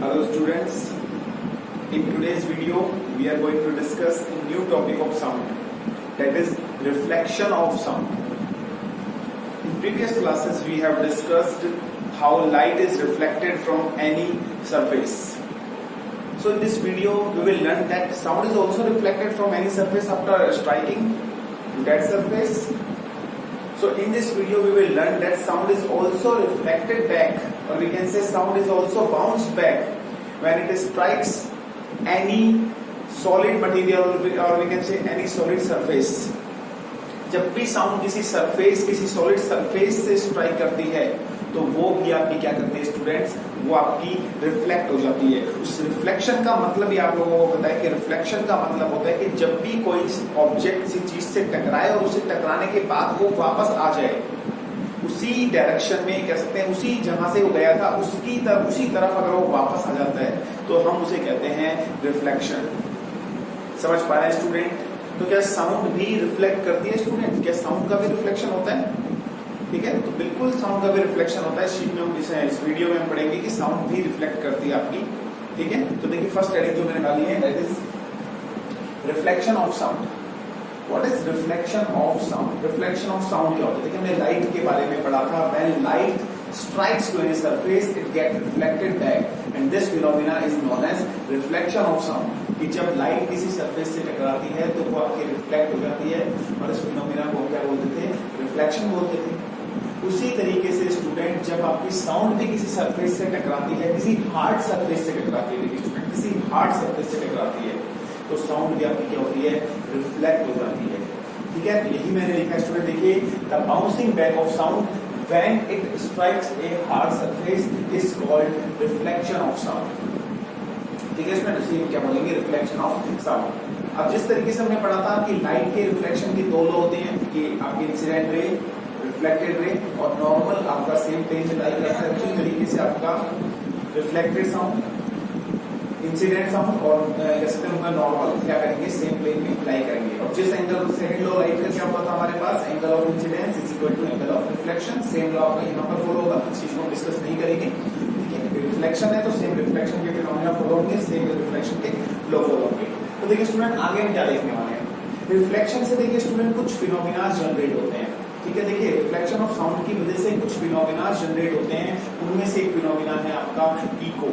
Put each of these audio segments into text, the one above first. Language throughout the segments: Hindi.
Hello students, in today's video we are going to discuss a new topic of sound, that is reflection of sound. In previous classes we have discussed how light is reflected from any surface. So in this video we will learn that sound is also reflected from any surface after striking that surface. So in this video we will learn that sound is also reflected back, or we can say sound is also bounced back when it strikes any solid material, or we can say any solid surface. जब भी साउंड किसी सरफेस, किसी सॉलिड सरफेस से स्ट्राइक करती है तो वो भी आपकी क्या करते हैं स्टूडेंट्स, वो आपकी रिफ्लेक्ट हो जाती है। उस रिफ्लेक्शन का मतलब ही आप लोगों को पता है कि रिफ्लेक्शन का मतलब होता है कि जब भी कोई ऑब्जेक्ट किसी चीज से टकराए और उसे टकराने के बाद वो वापस आ जाए उसी डायरेक्शन में, कह सकते हैं उसी जहां से वो गया था उसी तरफ अगर वो वापस आ जाता है तो हम उसे कहते हैं रिफ्लेक्शन। समझ पा रहे हैं स्टूडेंट? तो क्या साउंड भी रिफ्लेक्ट करती है स्टूडेंट? क्या साउंड का भी रिफ्लेक्शन होता है? ठीक है, तो बिल्कुल साउंड का भी रिफ्लेक्शन होता है। शीट में हम इस वीडियो में हम पढ़ेंगे कि साउंड भी रिफ्लेक्ट करती है आपकी। ठीक है, तो देखिए फर्स्ट हेडिंग जो मैंने डाली है that is reflection of sound. What is reflection of sound? Reflection of sound क्या होता है? देखिए हमने लाइट के बारे में पढ़ा था। When light strikes to any surface it gets reflected back and this phenomena is known as reflection of sound। कि जब लाइट किसी सरफेस से टकराती है तो वो आपके रिफ्लेक्ट हो जाती है और इस फिनोमिना को क्या बोलते थे? रिफ्लेक्शन बोलते थे। उसी तरीके से स्टूडेंट जब आपकी साउंड भी किसी सरफेस से टकराती है, किसी हार्ड सरफेस से टकराती है, स्टूडेंट किसी हार्ड सरफेस से टकराती है तो साउंड भी आपकी क्या होती है? रिफ्लेक्ट हो जाती है। ठीक है, तो यही मैंने लिखा है स्टूडेंट। देखिए the bouncing back of sound when it strikes a hard surface is called reflection of sound। ठीक है, इसमें इसे क्या बोलेंगे? Reflection of sound. अब जिस तरीके से हमने पढ़ा था कि लाइट के रिफ्लेक्शन के दो लो होते हैं कि आपकी इंसिडेंट रे, रिफ्लेक्टेड रे और नॉर्मल आपका सेम प्लेन में लाई रहता है। उसी तरीके से आपका रिफ्लेक्टेड साउंड, इंसिडेंट साउंड और कह सकते हैं उनका नॉर्मल क्या करेंगे? सेम प्लेन में अप्लाई करेंगे। और जिस एंगल सेकंड लॉ लाइट का क्या होता था हमारे पास? Angle of incidence is equal to angle of reflection. Same law आपका यहाँ पर फॉलो होगा, इस चीज को डिस्कस नहीं करेंगे। ठीक है, रिफ्लेक्शन है तो सेम रिफ्लेक्शन के फिनोमेना फॉलो होंगे, सेम रिफ्लेक्शन के लॉ फॉलो होंगे। तो देखिए स्टूडेंट आगे हम क्या देखने वाले हैं? रिफ्लेक्शन से देखिए स्टूडेंट कुछ फिनोमेना जनरेट होते हैं। ठीक है, देखिए रिफ्लेक्शन ऑफ साउंड की वजह से कुछ फिनोमेना जनरेट होते हैं। उनमें से एक फिनोमेना है आपका इको।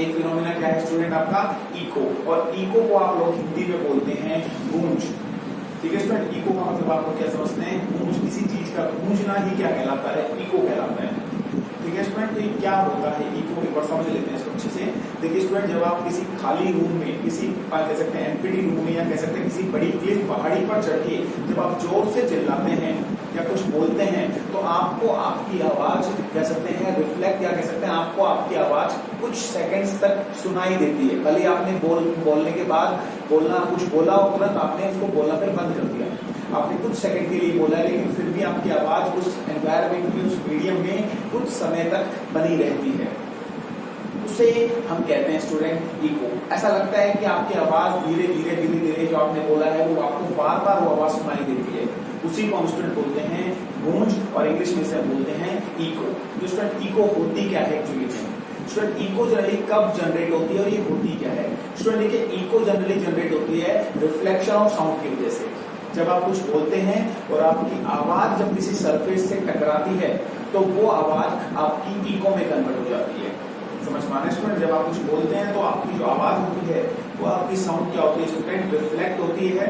एक फिनोमेना क्या है स्टूडेंट? आपका इको। और इको को आप लोग हिंदी में बोलते हैं गूंज। ठीक है स्टूडेंट, इको का मतलब आपको क्या समझते हैं? गूंज। किसी चीज का गूंजना ही क्या कहलाता है? इको कहलाता है। ठीक है स्टूडेंट, तो ये क्या होता है इको? एक बार समझ लेते हैं इसको अच्छे से। देखिए स्टूडेंट, जब आप किसी खाली रूम में, किसी कह सकते हैं एम्प्टी रूम में या कह सकते हैं किसी बड़ी क्लिफ पहाड़ी पर चढ़ के जब आप जोर से चिल्लाते हैं या कुछ बोलते हैं तो आपको आपकी आवाज कह सकते हैं रिफ्लेक्ट, या कह सकते हैं आपको आपकी आवाज कुछ सेकंड्स तक सुनाई देती है। भले आपने बोलने के बाद कुछ बोला और तुरंत आपने उसको बोलना फिर बंद कर दिया, आपने कुछ सेकंड के लिए बोला, लेकिन फिर भी आपकी आवाज उस एनवायरमेंट में, उस मीडियम में कुछ समय तक बनी रहती है। उसे हम कहते हैं स्टूडेंट इको। ऐसा लगता है कि आपकी आवाज धीरे धीरे जो आपने बोला है वो आपको बार बार वो आवाज सुनाई देती है। उसी को हम स्टूडेंट बोलते हैं गूंज, और इंग्लिश में से हम बोलते हैं इको। तो स्टूडेंट इको होती क्या है एक्चुअली में? स्टूडेंट इको जनरली कब जनरेट होती है और ये होती क्या है? स्टूडेंट देखिए इको जनरली जनरेट होती है रिफ्लेक्शन ऑफ साउंड की वजह से। जब आप कुछ बोलते हैं और आपकी आवाज जब किसी सरफेस से टकराती है तो वो आवाज आपकी इको में कन्वर्ट हो जाती है। समझ पा रहे हैं स्टूडेंट? जब आप कुछ बोलते हैं तो आपकी जो आवाज होती है वो आपकी साउंड क्या होती है स्टूडेंट? रिफ्लेक्ट होती है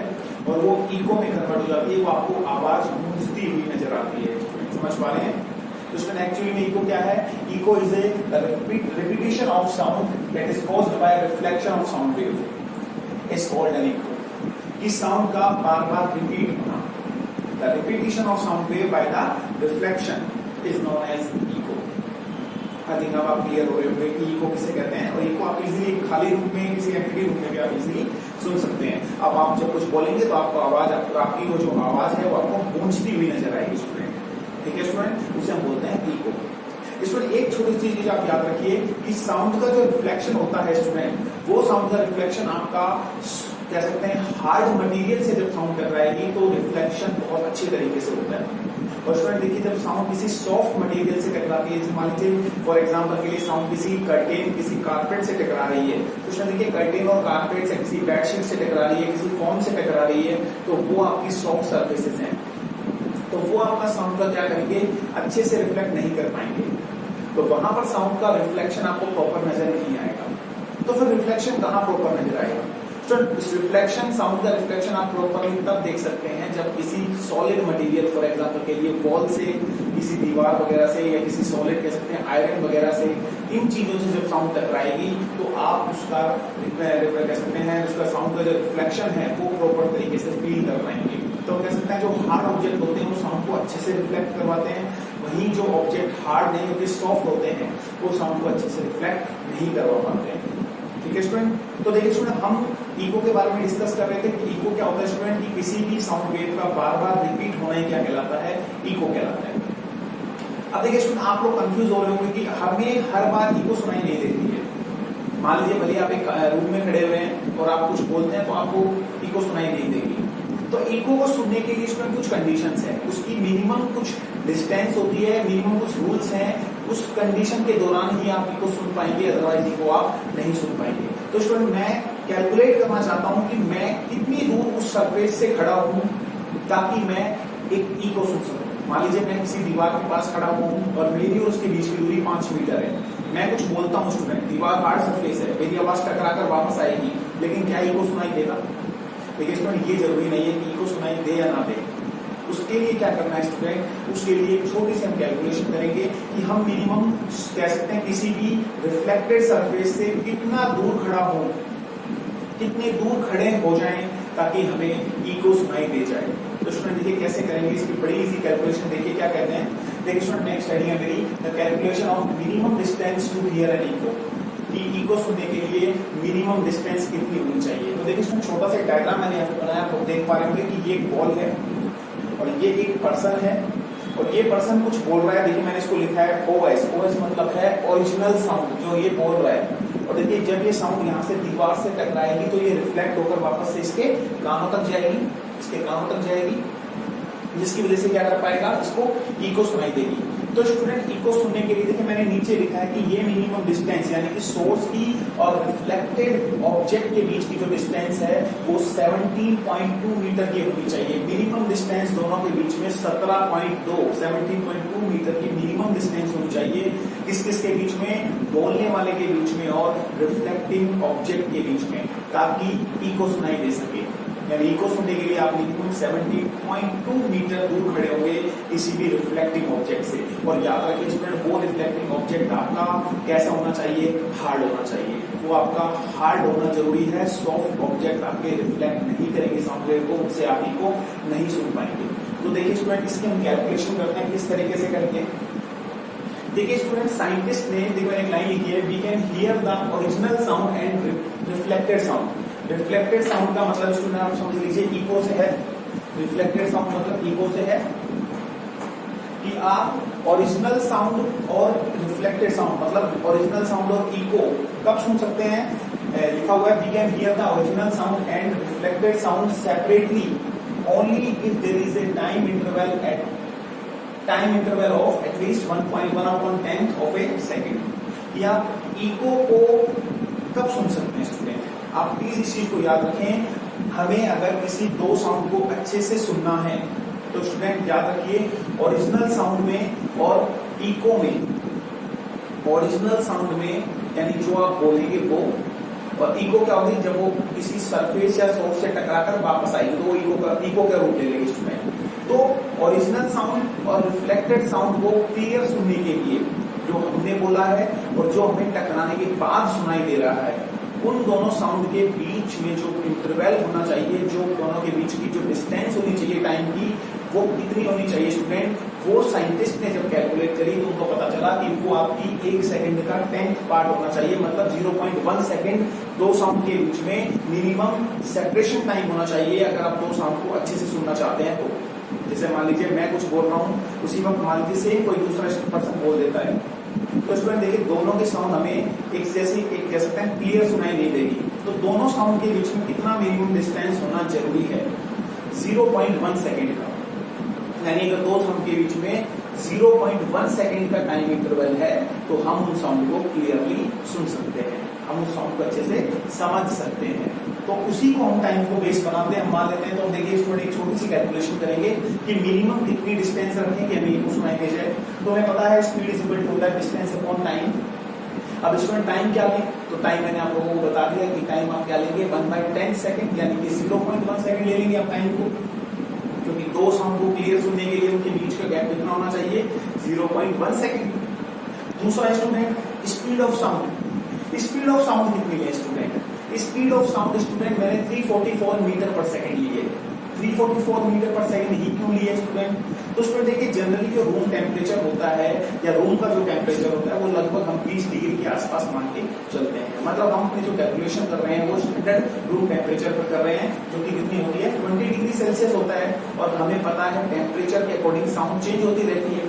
और वो इको में कन्वर्ट हो जाती है। वो आपको आवाज गूंजती हुई नजर आती है। समझ पा रहे हैं? तो स्टूडेंट एक्चुअली में इको क्या है? Echo is a repetition of sound that is caused by reflection of sound wave is called an echo. इस साउंड का बार बार रिपीट होना, the repetition of sound wave by the reflection is known as echo. I think अब आप क्लियर हो रहे होंगे कि इको किसे कहते हैं। और इको आप इजीली खाली रूम में, किसी एम्प्टी रूम में भी आप इजीली सुन सकते हैं। अब आप जब कुछ बोलेंगे तो आपको आवाज, आपकी वो जो आवाज है वो आपको गूंजती हुई नजर आएगी स्टूडेंट। ठीक है स्टूडेंट, उसे हम बोलते हैं इको। स्टूडेंट एक छोटी चीज की आप याद रखिए कि साउंड का जो रिफ्लेक्शन होता है स्टूडेंट, वो साउंड का रिफ्लेक्शन आपका कह सकते हैं हार्ड मटेरियल से जब साउंड टकराएगी तो रिफ्लेक्शन बहुत अच्छे तरीके से होता है। और स्टूडेंट देखिए जब साउंड किसी सॉफ्ट मटेरियल से टकराती है, जैसे मान लीजिए फॉर एग्जांपल के लिए साउंड किसी कर्टेन किसी कारपेट से टकरा रही है, तो स्टूडेंट देखिए कर्टेन और कारपेट से किसी बेडशीट से टकरा रही है, किसी फोम से टकरा रही है, तो वो आपकी सॉफ्ट सर्फेसेस हैं, तो वो आपका साउंड का क्या करेंगे, अच्छे से रिफ्लेक्ट नहीं कर पाएंगे, तो वहां पर साउंड का रिफ्लेक्शन आपको प्रॉपर नजर नहीं आएगा। तो फिर रिफ्लेक्शन कहाँ प्रॉपर नजर आएगा? तो इस रिफ्लेक्शन साउंड का रिफ्लेक्शन आप प्रॉपरली तब देख सकते हैं जब किसी सॉलिड मटेरियल फॉर एग्जांपल के लिए वॉल से, किसी दीवार वगैरह से, या किसी सॉलिड कह सकते हैं आयरन वगैरह से, इन चीजों से जब साउंड टकराएगी तो आप उसका कह सकते हैं उसका साउंड का जो रिफ्लेक्शन है वो प्रॉपर तरीके से फील कर पाएंगे। तो कह सकते हैं जो हार्ड ऑब्जेक्ट होते हैं वो साउंड को अच्छे से रिफ्लेक्ट करवाते हैं, वहीं जो ऑब्जेक्ट हार्ड नहीं होते सॉफ्ट होते हैं वो साउंड को अच्छे से रिफ्लेक्ट नहीं करवा पाते हैं। ठीक है स्टूडेंट, तो देखिए स्टूडेंट हम इको के बारे में डिस्कस कर रहे थे कि इको क्या होता है स्टूडेंट, कि किसी भी साउंड वेव का बार बार रिपीट होना ही क्या कहलाता है, इको कहलाता है। अब देखिए स्टूडेंट आप लोग कंफ्यूज हो रहे होंगे कि हमें हर बार इको सुनाई नहीं देती है। मान लीजिए भले आप एक रूम में खड़े हुए हैं और आप कुछ बोलते हैं तो आपको इको सुनाई नहीं देगी। तो इको को सुनने के लिए इसमें कुछ कंडीशंस हैं, उसकी मिनिमम कुछ डिस्टेंस होती है, मिनिमम कुछ रूल्स हैं, उस कंडीशन के दौरान ही आप इको सुन पाएंगे, अदरवाइज इको आप नहीं सुन पाएंगे। तो स्टूडेंट मैं कैलकुलेट करना चाहता हूं कि मैं कितनी दूर उस सरफेस से खड़ा हूं ताकि मैं एक इको सुन सकूं। मान लीजिए मैं किसी दीवार के पास खड़ा हूं और मेरी और उसके बीच की दूरी 5 मीटर है, मैं कुछ बोलता हूं स्टूडेंट, दीवार हार्ड सरफेस है, मेरी आवाज टकरा कर वापस आएगी, लेकिन क्या इको सुनाई देगा? लेकिन स्टूडेंट ये जरूरी नहीं है कि इको सुनाई दे या ना दे। उसके लिए क्या करना है स्टूडेंट, उसके लिए छोटी सी हम कैलकुलेशन करेंगे कि हम मिनिमम कह सकते हैं किसी भी रिफ्लेक्टेड सरफेस से कितना दूर खड़ा हो, कितने दूर खड़े हो जाएं ताकि हमें इको सुनाई दे जाए। तो स्टूडेंट देखिए कैसे करेंगे, इसकी बड़ी इजी कैलकुलेशन देखिए क्या कहते हैं। देखिए स्टूडेंट नेक्स्ट स्टडी है मेरी the calculation of minimum distance to hear an echo, कि इको सुनने के लिए मिनिमम डिस्टेंस कितनी होनी चाहिए। तो देखिए स्टूडेंट छोटा सा डायग्राम मैंने यहाँ पे बनाया, आप देख पा रहे होंगे कि ये एक बॉल है और ये एक पर्सन है और ये पर्सन कुछ बोल रहा है। देखिए मैंने इसको लिखा है ओएस, ओएस मतलब है ओरिजिनल साउंड जो ये बोल रहा है। और देखिए जब ये साउंड यहाँ से दीवार से टकराएगी तो ये रिफ्लेक्ट होकर वापस से इसके कानों तक जाएगी, इसके कानों तक जाएगी, जिसकी वजह से क्या कर पाएगा, इसको इको सुनाई देगी। तो स्टूडेंट इको सुनने के लिए देखिए मैंने नीचे लिखा है कि ये मिनिमम डिस्टेंस यानी कि सोर्स की और रिफ्लेक्टेड ऑब्जेक्ट के बीच की जो डिस्टेंस है वो 17.2 मीटर की होनी चाहिए। मिनिमम डिस्टेंस दोनों के बीच में 17.2 मीटर की मिनिमम डिस्टेंस होनी चाहिए। किस किस के बीच में, बोलने वाले के बीच में और रिफ्लेक्टिंग ऑब्जेक्ट के बीच में, ताकि इको सुनाई दे सके। यानी इको सुनने के लिए आप मिनिमम 17.2 मीटर दूर खड़े होंगे किसी भी रिफ्लेक्टिंग ऑब्जेक्ट से। और याद रखिए स्टूडेंट वो रिफ्लेक्टिंग ऑब्जेक्ट आपका कैसा होना चाहिए, हार्ड होना चाहिए। वो आपका हार्ड होना जरूरी है, सॉफ्ट ऑब्जेक्ट आपके रिफ्लेक्ट नहीं करेंगे साउंड वेव को, उससे आप इको नहीं सुन पाएंगे। तो देखिए स्टूडेंट इसकी हम कैलकुलेशन करते हैं किस तरीके से करेंगे। देखिए स्टूडेंट साइंटिस्ट ने देखो एक लाइन लिखी है, we can hear the original sound and reflected sound. Reflected sound का मतलब स्टूडेंट आप समझ लीजिए इको से है, रिफ्लेक्टेड साउंड मतलब इको से है कि आप ओरिजिनल साउंड और रिफ्लेक्टेड साउंड मतलब ओरिजिनल साउंड और इको कब सुन सकते हैं। लिखा हुआ है we can hear the original sound and reflected sound separately only if there is a time interval of at least 1.1/10 of a second. या इको को कब सुन सकते हैं स्टूडेंट, आप प्लीज इस चीज को याद रखें। हमें अगर किसी दो साउंड को अच्छे से सुनना है तो स्टूडेंट याद रखिए ओरिजिनल साउंड में और इको में, ओरिजिनल साउंड में यानी जो आप बोलेंगे वो, और इको क्या होगी जब वो किसी सरफेस या सोर्स से टकराकर वापस आएगी तो वो इको का रूप ले लेगी स्टूडेंट। तो ओरिजिनल साउंड और रिफ्लेक्टेड साउंड को क्लियर सुनने के लिए जो हमने बोला है और जो हमें टकराने के बाद सुनाई दे रहा है, उन दोनों साउंड के बीच में जो इंटरवल होना चाहिए, जो दोनों के बीच की जो डिस्टेंस होनी चाहिए टाइम की, वो कितनी होनी चाहिए स्टूडेंट, वो साइंटिस्ट ने जब कैलकुलेट करी तो उनको पता चला कि वो आपकी 1 सेकंड का 10th पार्ट होना चाहिए, मतलब 0.1 सेकंड दो साउंड के बीच में मिनिमम सेपरेशन टाइम होना चाहिए अगर आप दो साउंड को अच्छे से सुनना चाहते हैं तो। जैसे मान लीजिए मैं कुछ बोल रहा हूँ, उसी वक्त मान लीजिए सेम कोई दूसरा पर्सन बोल देता है, तो स्टूडेंट देखिए दोनों के साउंड हमें एक जैसी एक कह सकते हैं क्लियर सुनाई नहीं देगी। तो दोनों साउंड के बीच में कितना मिनिमम डिस्टेंस होना जरूरी है, 0.1 सेकेंड का। यानी अगर दो साउंड के बीच में 0.1 सेकेंड का टाइम इंटरवल है तो हम उन साउंड को क्लियरली सुन सकते हैं, हम उस साउंड को अच्छे से समझ सकते हैं। तो उसी को हम टाइम को बेस बनाते हैं, हम मान लेते हैं। तो देखिए इसमें एक छोटी सी कैलकुलेशन करेंगे कि मिनिमम कितनी डिस्टेंस रखें कि हमें इको सुनाई दे जाए। तो हमें पता है speed is equal to the distance upon time. अब इसमें टाइम क्या लें, तो टाइम मैंने आप लोगों को बता दिया कि टाइम आप क्या लेंगे 1/10 सेकेंड, यानी कि 0.1 सेकेंड ले लेंगे आप टाइम को, क्योंकि दो साउंड को क्लियर सुनने के लिए उनके बीच का गैप कितना होना चाहिए 0.1 सेकेंड। दूसरा student speed of sound, speed of sound कितनी है student, speed of sound student मैंने 344 मीटर पर सेकेंड ली है। 344 मीटर पर सेकेंड ही क्यों लिए स्टूडेंट, तो उसमें देखिए जनरली जो रूम टेम्परेचर होता है या रूम का जो टेम्परेचर होता है वो लगभग हम 20 डिग्री के आसपास मान के चलते हैं। मतलब हम अपनी जो कैलकुलेशन कर रहे हैं वो स्टैंडर्ड रूम टेम्परेचर पर कर रहे हैं, जो कि कितनी होती है 20 डिग्री सेल्सियस होता है। और हमें पता है टेम्परेचर के अकॉर्डिंग साउंड चेंज होती रहती है।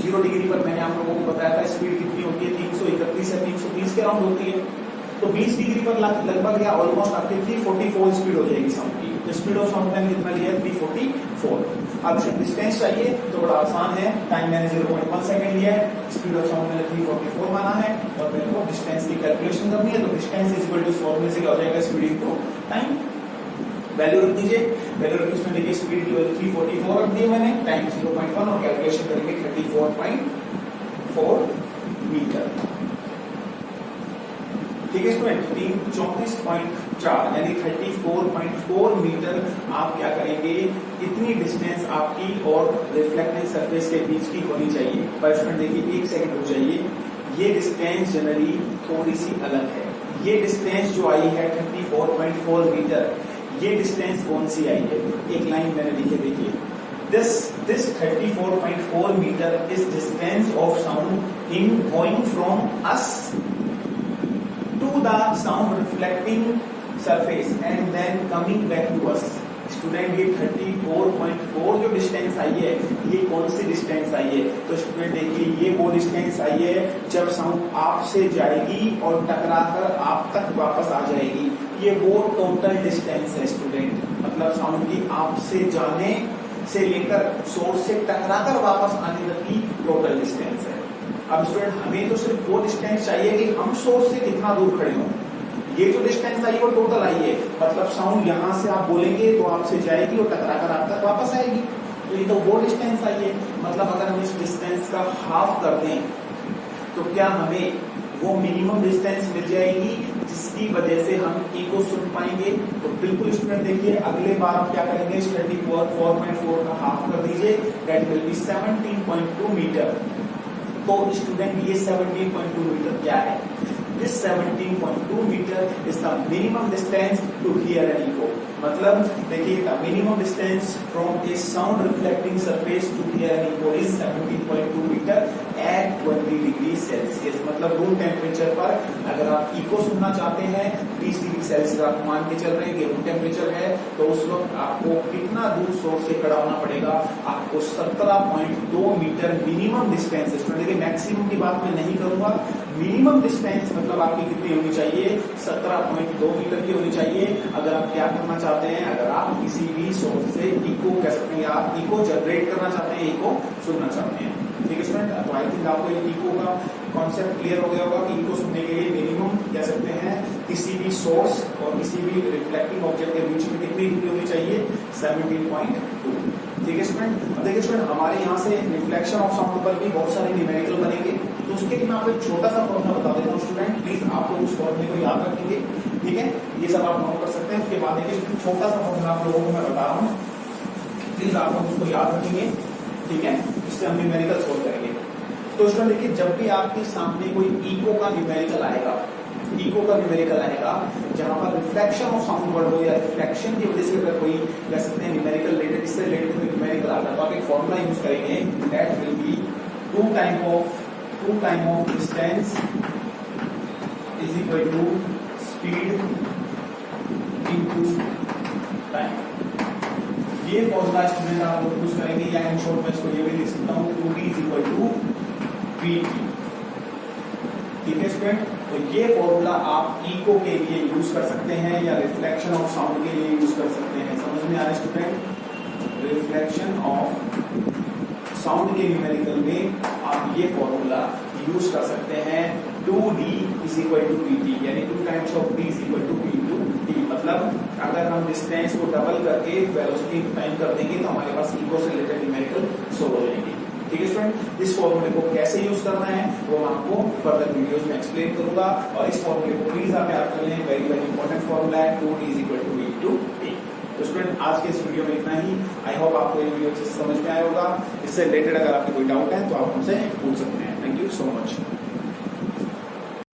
0 डिग्री पर मैंने आप लोगों को बताया था स्पीड कितनी होती है 331 या 330 के अराउंड होती है। तो 20 डिग्री पर लगभग या ऑलमोस्ट आपकी 344 स्पीड हो जाएगी साउंड की। तो स्पीड ऑफ साउंड मैंने कितना लिया है 344। अब डिस्टेंस चाहिए तो बड़ा आसान है, टाइम मैंने 0.1 सेकेंड लिया है, स्पीड ऑफ साउंड मैंने 344 माना है और मेरे को डिस्टेंस की कैलकुलेशन करनी है। तो डिस्टेंस इज इक्वल टू फॉर्मूले से क्या हो जाएगा स्पीड इनटू टाइम। वैल्यू रख दीजिए, वैल्यू रख इसमें देखिए स्पीड की वैल्यू 344 रख दी मैंने, टाइम 0.1 और कैलकुलेशन करेंगे 34.4 मीटर। ठीक है स्टूडेंट, 334.4 यानी 34.4 मीटर आप क्या करेंगे, इतनी डिस्टेंस आपकी और रिफ्लेक्टिंग सरफेस के बीच की होनी चाहिए। पर स्टूडेंट देखिए 1 सेकंड रुक जाइए, ये डिस्टेंस जनरली थोड़ी सी अलग है। ये डिस्टेंस जो आई है 34.4 मीटर, ये डिस्टेंस कौन सी आई है, एक लाइन मैंने लिखी देखिए, this 34.4 meter is distance of sound in going from us to the sound reflecting surface and then coming back to us। Student ये 34.4 जो डिस्टेंस आई है ये कौन सी डिस्टेंस आई है, तो स्टूडेंट देखिए ये वो डिस्टेंस आई है जब साउंड आपसे जाएगी और टकराकर आप तक वापस आ जाएगी। ये वो टोटल डिस्टेंस है स्टूडेंट, मतलब साउंड की आपसे जाने से लेकर सोर्स से टकराकर वापस आने तक की टोटल डिस्टेंस है। अब स्टूडेंट हमें तो सिर्फ वो डिस्टेंस चाहिए कि हम सोर्स से कितना दूर खड़े हों। ये जो डिस्टेंस आई वो टोटल आई है, मतलब साउंड यहां से आप बोलेंगे तो आपसे जाएगी और टकराकर आप तक वापस आएगी। तो ये तो वो डिस्टेंस आई है, मतलब अगर हम इस डिस्टेंस का हाफ कर दें तो क्या हमें वो मिनिमम डिस्टेंस मिल जाएगी जिसकी वजह से हम इको सुन पाएंगे। तो बिल्कुल स्टूडेंट देखिए अगले बार आप क्या करेंगे 34.4 का हाफ कर दीजिए, दैट विल बी 17.2 मीटर। तो स्टूडेंट ये 17.2 मीटर क्या है, this 17.2 meter is the minimum distance to hear an echo। मतलब देखिए the minimum distance from a sound reflecting surface to hear an echo is 17.2 meter at 20 degree Celsius. मतलब रूम टेम्परेचर पर अगर आप इको सुनना चाहते हैं 20 डिग्री सेल्सियस आप मान के चल रहे हैं कि रूम टेम्परेचर है, तो उस वक्त आपको कितना दूर सोर्स से खड़ा होना पड़ेगा, आपको 17.2 मीटर मिनिमम डिस्टेंस। देखिए मैक्सिमम की बात मैं नहीं करूंगा, मिनिमम डिस्टेंस मतलब आपकी कितनी होनी चाहिए 17.2 मीटर की होनी चाहिए। अगर आप क्या करना चाहते हैं, अगर आप किसी भी सोर्स से इको कह सकते हैं, आप इको जनरेट करना चाहते हैं, इको सुनना चाहते हैं। ठीक है स्टूडेंट, तो आई थिंक आपको इको का कॉन्सेप्ट क्लियर हो गया होगा कि इको सुनने के लिए मिनिमम कह सकते हैं किसी भी सोर्स और किसी भी रिफ्लेक्टिंग ऑब्जेक्ट के बीच में कितनी डिग्री होनी चाहिए 17.2। ठीक है स्टूडेंट, अब देखिए स्टूडेंट हमारे यहाँ से रिफ्लेक्शन ऑफ साउंड पर भी बहुत सारे न्यूमेरिकल बनेंगे, तो उसके लिए मैं आपको एक छोटा सा फॉर्मूला बता देता हूँ स्टूडेंट, प्लीज आप लोग उस फॉर्मूले को याद रखेंगे। ठीक है, ये सब आप नोट कर सकते हैं। उसके बाद देखिए छोटा सा फॉर्मूला आप लोगों को मैं बता रहा हूँ, प्लीज आप लोग उसको याद रखेंगे। ठीक है, इससे हम न्यूमेरिकल सोल्व करेंगे। तो स्टूडेंट देखिए जब भी आपके सामने कोई इको का न्यूमेरिकल आएगा, इको का न्यूमेरिकल आएगा जहां पर रिफ्लेक्शन ऑफ साउंड वर्ड हो या रिफ्लेक्शन की वजह से अगर कोई कह सकते हैं न्यूमेरिकल रिलेटेड, इससे रिलेटेड कोई न्यूमेरिकल आता है, तो आप एक फॉर्मूला यूज करेंगे, that will be two time of distance is equal to speed into time. ये फॉर्मूला स्टूडेंट आप लोग यूज करेंगे, या इन शॉर्ट में इसको ये भी लिख सकता हूँ 2t is equal to vt। ठीक है स्टूडेंट, तो ये फॉर्मूला आप इको के लिए यूज कर सकते हैं या रिफ्लेक्शन ऑफ साउंड के लिए यूज कर सकते हैं। समझ में आ रहा है स्टूडेंट, रिफ्लेक्शन ऑफ साउंड के न्यूमेरिकल में आप ये फॉर्मूला यूज कर सकते हैं 2d is equal to pt, यानी 2 times of d is equal to p to t। मतलब अगर हम डिस्टेंस को डबल करके वेलोसिटी टाइम कर देंगे तो हमारे पास इको से रिलेटेड न्यूमेरिकल सोल्व हो जाएंगे। ठीक है स्टूडेंट, इस फॉर्मूले को कैसे यूज करना है वो मैं आपको फर्दर वीडियोस में एक्सप्लेन करूंगा, और इस फॉर्मूले को प्लीज आप याद कर लें, वेरी वेरी इंपॉर्टेंट फॉर्मूला है 2d is equal to v to t। तो स्टूडेंट आज के इस वीडियो में इतना ही। आई होप आपको ये वीडियो अच्छे से समझ में आया होगा। इससे रिलेटेड अगर आपको कोई डाउट है तो आप हमसे पूछ सकते हैं। Thank you so much.